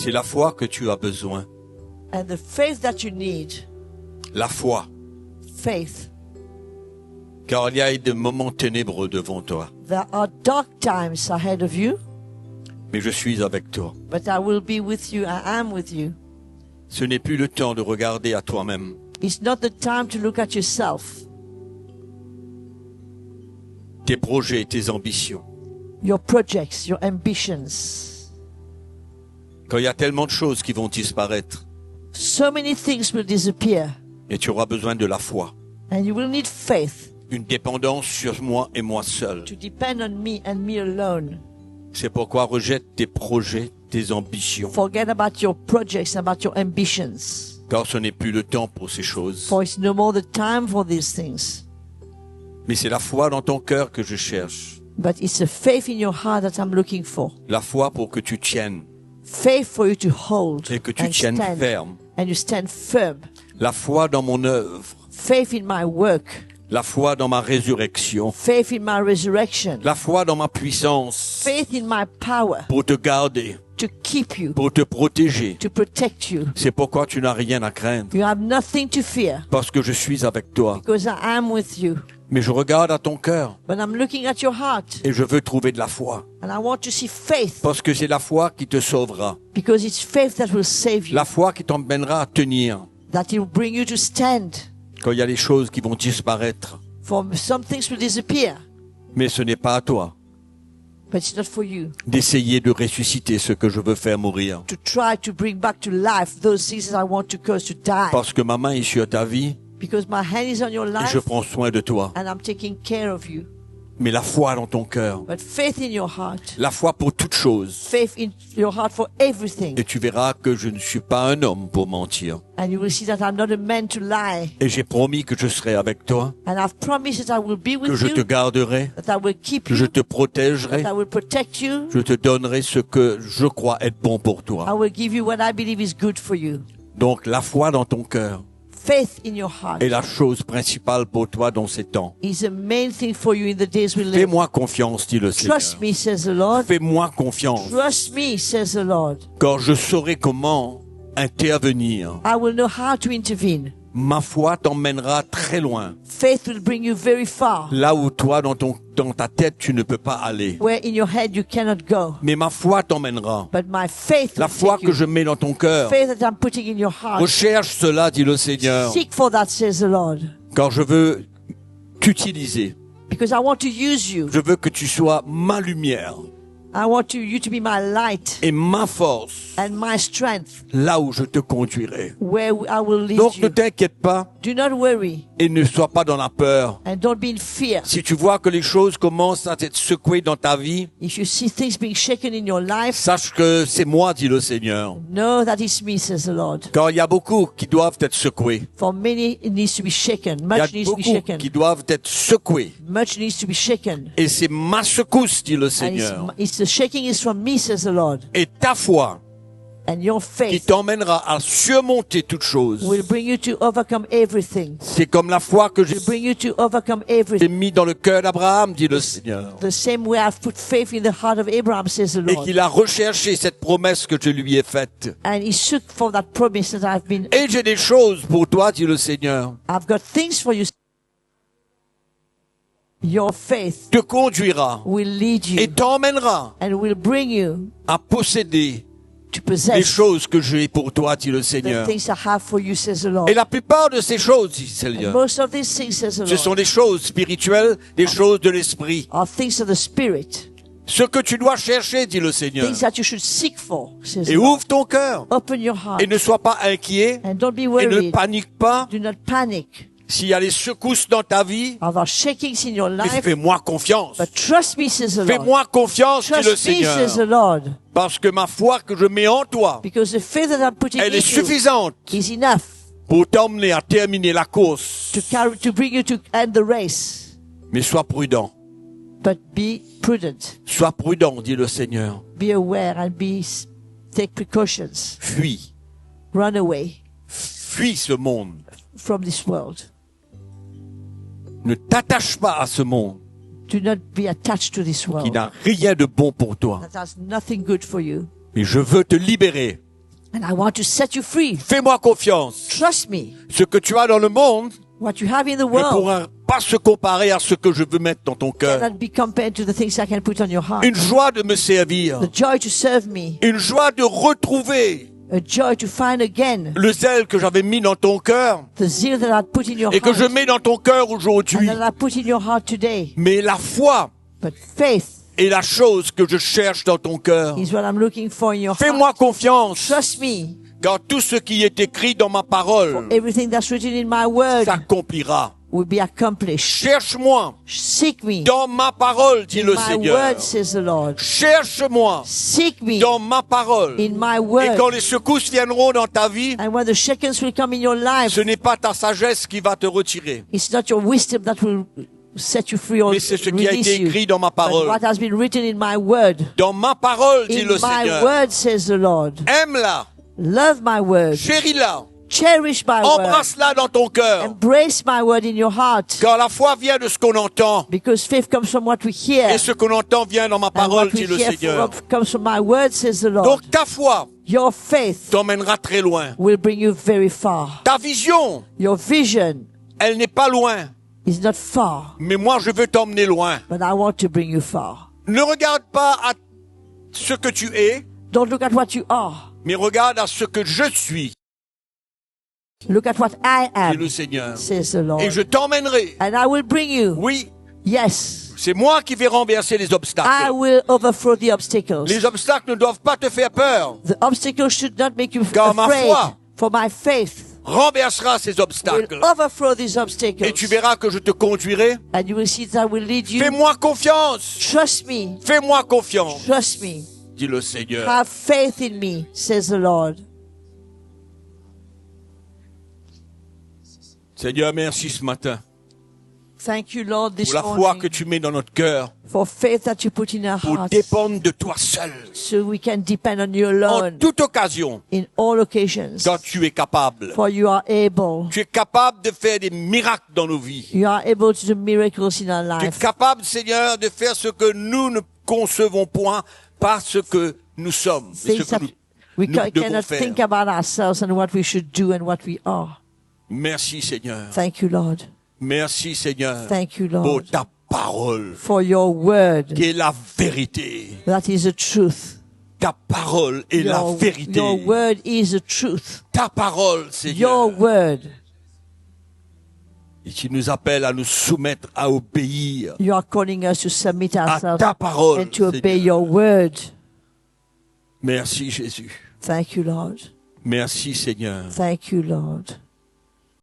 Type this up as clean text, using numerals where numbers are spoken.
C'est la foi que tu as besoin. And the faith that you need, La foi. faith. Car il y a des moments ténébreux devant toi. There are dark times ahead of you, Mais je suis avec toi. but I will be with you. I am with you. Ce n'est plus le temps de regarder à toi-même. It's not the time to look at yourself, Tes projets, tes ambitions. your projects, your ambitions. Quand il y a tellement de choses qui vont disparaître, So many things will disappear, et tu auras besoin de la foi. and you will need faith Une dépendance sur moi et moi seul. to depend on me and me alone. C'est pourquoi rejette tes projets, tes ambitions. Forget about your projects, about your ambitions, Car ce n'est plus le temps pour ces choses. for it's no more the time for these things. Mais c'est la foi dans ton cœur que je cherche. But it's a faith in your heart that I'm looking for. La foi pour que tu tiennes Faith for you to hold et que tu and tiennes stand, ferme. and you stand firm. La foi dans mon œuvre. Faith in my work. La foi dans ma résurrection. Faith in my resurrection. La foi dans ma puissance Faith in my power pour te garder, to keep you, pour te protéger. to protect you. C'est pourquoi tu n'as rien à craindre. You have nothing to fear Parce que je suis avec toi. because I am with you. Mais je regarde à ton cœur But I'm looking at your heart et je veux trouver de la foi. and I want to see faith Parce que c'est la foi qui te sauvera. because it's faith that will save you, La foi qui t'emmènera à tenir that it will bring you to stand. quand il y a des choses qui vont disparaître. For some things will disappear, Mais ce n'est pas à toi but it's not for you d'essayer de ressusciter ce que je veux faire mourir. to try to bring back to life those things that I want to cause to die. Parce que ma main est sur ta vie Because my hand is on your et life je prends soin de toi. and I'm taking care of you. Mais la foi dans ton cœur, But faith in your heart, la foi pour toutes choses. faith in your heart for everything. Et tu verras que je ne suis pas un homme pour mentir. And you will see that I'm not a man to lie. Et j'ai promis que je serai avec toi, And I've promised that I will be que with je te you, garderai, that I will keep que you, je te protégerai, that I will protect you. je te donnerai ce que je crois être bon pour I toi. will give you what I believe is good for you. Donc la foi dans ton cœur Faith in your heart est la chose principale pour toi dans ces temps. is the main thing for you in the days we live. Fais-moi confiance, dit le Seigneur. Trust me, says the Lord. Fais-moi confiance, Trust me, says the Lord. car je saurai comment intervenir. I will know how to intervene. Ma foi t'emmènera très loin, Faith will bring you very far, là où toi, dans ta tête, tu ne peux pas aller. where in your head you cannot go. Mais ma foi t'emmènera. But my faith La will foi take que you. je mets dans ton cœur. Faith that I'm putting in your heart. Recherche cela, dit le Seigneur, Seek for that, says the Lord. car je veux t'utiliser. Because I want to use you. Je veux que tu sois ma lumière I want you to be my light et ma force, and my strength, là où je te conduirai. where I will lead Donc ne you. t'inquiète pas Do not worry et ne sois pas dans la peur. and don't be in fear. Si tu vois que les choses commencent à être secouées dans ta vie, If you see things being shaken in your life, sache que c'est moi, dit le Seigneur. know that it's me, says the Lord. Car il y a beaucoup qui doivent être secoués. For many, it needs to be shaken. Il y a Much needs to be beaucoup shaken. qui doivent être secoués. Much needs to be shaken. Et c'est ma secousse, dit le And Seigneur. it's the shaking is from me, says the Lord. Et ta foi And your qui faith t'emmènera à surmonter toutes choses. will bring you to overcome everything. C'est comme la foi que j'ai Will bring you to overcome everything. mis dans le cœur d'Abraham, dit le Seigneur. The same way I've put faith in the heart of Abraham, says the Et Lord. qu'il a recherché cette promesse que je lui ai faite. And he shook for that promise that I've been. Et j'ai des choses pour toi, dit le Seigneur. I've got things for you. Your faith Te conduira will lead et you t'emmènera and will bring you à posséder to les possess choses que j'ai pour toi, dit le the Seigneur. things I have for you, says the Lord. Et la plupart de ces choses, dit le And Seigneur, most of these things, says the ce sont Lord, des choses spirituelles, des choses de l'esprit. are things of the Spirit. Ce que tu dois chercher, dit le Seigneur. Things that you should seek for, says the Et Lord. ouvre ton cœur. Open your heart Et ne sois pas inquiet. and don't be Et ne worried. panique pas. Do not panic S'il y a des secousses dans ta vie, of our shakings in your mais life. fais-moi confiance. But trust me, says the Lord. Fais-moi confiance, dit le Trust me, says the Seigneur. Lord. Parce que ma foi que je mets en toi, Because the faith that I'm putting elle in est you suffisante is enough pour t'emmener à terminer la course. to bring you to end the race. Mais sois prudent. But be prudent. Sois prudent, dit le Seigneur. Be aware and take precautions. Fuis. Run away Fuis ce monde. from this world. Ne t'attache pas à ce monde Do not be attached to this qui world. n'a rien de bon pour toi. That has nothing good for you. Mais je veux te libérer And I want to set you free. Fais-moi confiance. Trust me. Ce que tu as dans le monde What you have in the ne world pourra pas se comparer à ce que je veux mettre dans ton cœur. cannot be compared to the things I can put on your heart. Une joie de me servir. The joy to serve me. Une joie de retrouver A joy to find again le zèle que j'avais mis dans ton cœur the zeal that I put in your et que je heart mets dans ton cœur and aujourd'hui. that I put in your heart today. Mais la foi But faith est la chose que je cherche dans ton cœur. is what I'm looking for in your Fais-moi heart. confiance, Trust me. car tout ce qui est écrit dans ma parole Everything that's written in my word s'accomplira. will be accomplished. Cherche-moi Seek me. dans ma parole, dit le My Seigneur. word, says the Lord. Cherche-moi Seek me dans ma parole. in my Et word. quand les secousses viendront dans ta vie, And when the shekels will come in your life, ce n'est pas ta sagesse qui va te retirer, it's not your wisdom that will set you free or mais c'est ce qui a release été you. écrit dans ma But parole. what has been written in my word. Dans ma parole, dit In le my Seigneur. word, says the Lord. Aime-la, Love my word. chéris-la, Cherish my word. embrasse-la dans ton cœur. Embrace my word in your heart. Car la foi vient de ce qu'on entend. Because faith comes from what we hear. Et ce qu'on entend vient dans ma And parole, what we dit le hear Seigneur. comes from my word, says the Lord. Donc ta foi Your faith t'emmènera très loin. will bring you very far. Ta vision, Your vision elle n'est pas loin. is not far, Mais moi, je veux t'emmener loin. but I want to bring you far. Ne regarde pas à ce que tu es, Don't look at what you are. mais regarde à ce que je suis, Look at what I dit le am, Seigneur. says the Lord. Et je t'emmènerai. And I will bring you. Oui, Yes. c'est moi qui vais renverser les I obstacles. will overthrow the obstacles. Les obstacles ne doivent pas te faire peur. The obstacles should not make you Car ma afraid. foi For my faith Renversera ces will obstacles. overthrow these obstacles. Et tu verras que je te conduirai. And you will see that I will lead you. Fais-moi confiance. Trust me. Fais-moi confiance, Trust me. dit le Seigneur. Have faith in me, says the Lord. Seigneur, merci ce matin Thank you, Lord, this pour la foi morning que tu mets dans notre cœur for faith that you put in our pour hearts dépendre de toi seul. so we can depend on you En alone toute occasion, in all occasions. quand tu es capable. For you are able. Tu es capable de faire des miracles dans nos vies. You are able to do miracles in our Tu es life. capable, Seigneur, de faire ce que nous ne concevons point parce que nous sommes. Et ce Things que that nous, we nous devons cannot faire. think about ourselves and what we should do and what we are. Merci, Seigneur. Thank you, Lord. Merci, Seigneur, Thank you, pour Lord, ta parole, for your word. qui est la vérité. That is the truth. Ta parole est la vérité. Your word is the truth. Ta parole, Your Seigneur, word. et qui nous appelle à nous soumettre, à obéir You are calling us to submit à ourselves ta parole, and to obey Seigneur. your word. Merci, Jésus. Thank you, Lord. Merci, Seigneur. Thank you, Lord.